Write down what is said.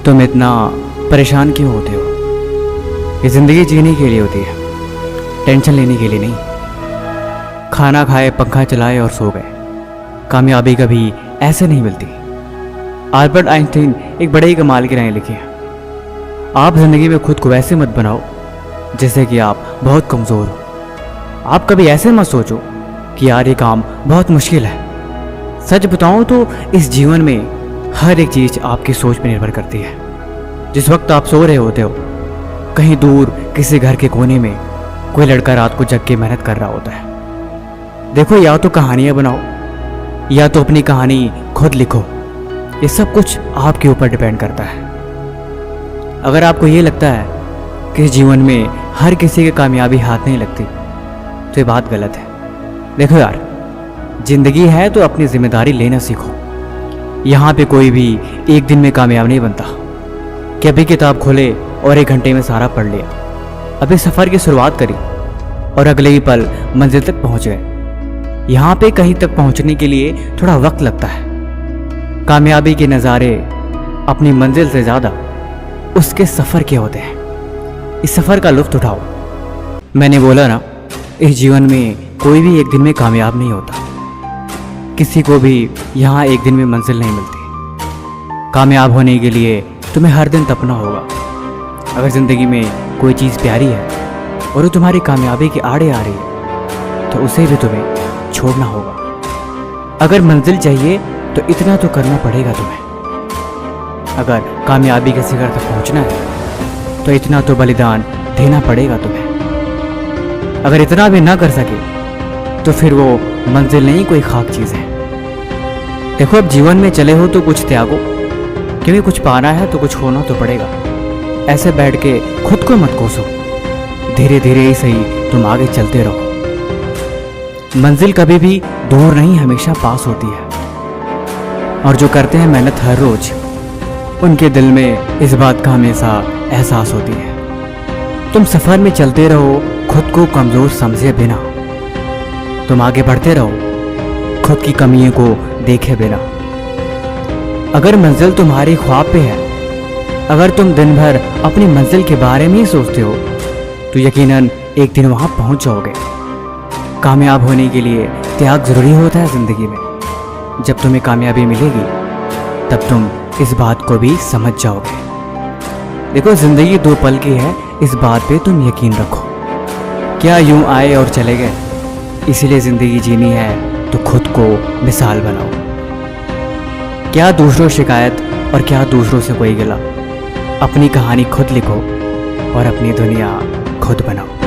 तुम इतना परेशान क्यों होते हो? ये ज़िंदगी जीने के लिए होती है, टेंशन लेने के लिए नहीं। खाना खाए, पंखा चलाए और सो गए। कामयाबी कभी ऐसे नहीं मिलती। अल्बर्ट आइंस्टीन एक बड़े ही कमाल की राय लिखी है, आप ज़िंदगी में खुद को वैसे मत बनाओ जैसे कि आप बहुत कमज़ोर हो। आप कभी ऐसे मत सोचो कि यार ये काम बहुत मुश्किल है। सच बताऊं तो इस जीवन में हर एक चीज़ आपकी सोच पर निर्भर करती है। जिस वक्त आप सो रहे होते हो, कहीं दूर किसी घर के कोने में कोई लड़का रात को जग के मेहनत कर रहा होता है। देखो, या तो कहानियाँ बनाओ या तो अपनी कहानी खुद लिखो। ये सब कुछ आपके ऊपर डिपेंड करता है। अगर आपको ये लगता है कि इस जीवन में हर किसी की कामयाबी हाथ नहीं लगती, तो ये बात गलत है। देखो यार, जिंदगी है तो अपनी जिम्मेदारी लेना सीखो। यहाँ पे कोई भी एक दिन में कामयाब नहीं बनता कि अभी किताब खोले और 1 घंटे में सारा पढ़ लिया। अभी सफ़र की शुरुआत करी और अगले ही पल मंजिल तक पहुँच गए। यहाँ पे कहीं तक पहुँचने के लिए थोड़ा वक्त लगता है। कामयाबी के नज़ारे अपनी मंजिल से ज़्यादा उसके सफ़र के होते हैं। इस सफ़र का लुत्फ़ उठाओ। मैंने बोला ना, इस जीवन में कोई भी एक दिन में कामयाब नहीं होता। किसी को भी यहाँ एक दिन में मंजिल नहीं मिलती। कामयाब होने के लिए तुम्हें हर दिन तपना होगा। अगर ज़िंदगी में कोई चीज़ प्यारी है और वो तुम्हारी कामयाबी के आड़े आ रही है, तो उसे भी तुम्हें छोड़ना होगा। अगर मंजिल चाहिए तो इतना तो करना पड़ेगा तुम्हें। अगर कामयाबी के शिखर तक पहुँचना है तो इतना तो बलिदान देना पड़ेगा तुम्हें। अगर इतना भी ना कर सके तो फिर वो मंजिल नहीं, कोई खाक चीज़ है। देखो, अब जीवन में चले हो तो कुछ त्यागो, क्योंकि कुछ पाना है तो कुछ खोना तो पड़ेगा। ऐसे बैठ के खुद को मत कोसो। धीरे धीरे ही सही तुम आगे चलते रहो। मंजिल कभी भी दूर नहीं, हमेशा पास होती है। और जो करते हैं मेहनत हर रोज, उनके दिल में इस बात का हमेशा एहसास होती है। तुम सफ़र में चलते रहो, खुद को कमज़ोर समझे बिना। तुम आगे बढ़ते रहो, खुद की कमियों को देखे बिना। अगर मंजिल तुम्हारी ख्वाब पे है, अगर तुम दिन भर अपनी मंजिल के बारे में ही सोचते हो, तो यकीनन एक दिन वहाँ पहुँच जाओगे। कामयाब होने के लिए त्याग ज़रूरी होता है ज़िंदगी में। जब तुम्हें कामयाबी मिलेगी तब तुम इस बात को भी समझ जाओगे। देखो, ज़िंदगी 2 पल की है, इस बात पे तुम यकीन रखो। क्या यूं आए और चले गए? इसीलिए ज़िंदगी जीनी है तो खुद को मिसाल बनाओ। क्या दूसरों शिकायत और क्या दूसरों से कोई गिला। अपनी कहानी खुद लिखो और अपनी दुनिया खुद बनाओ।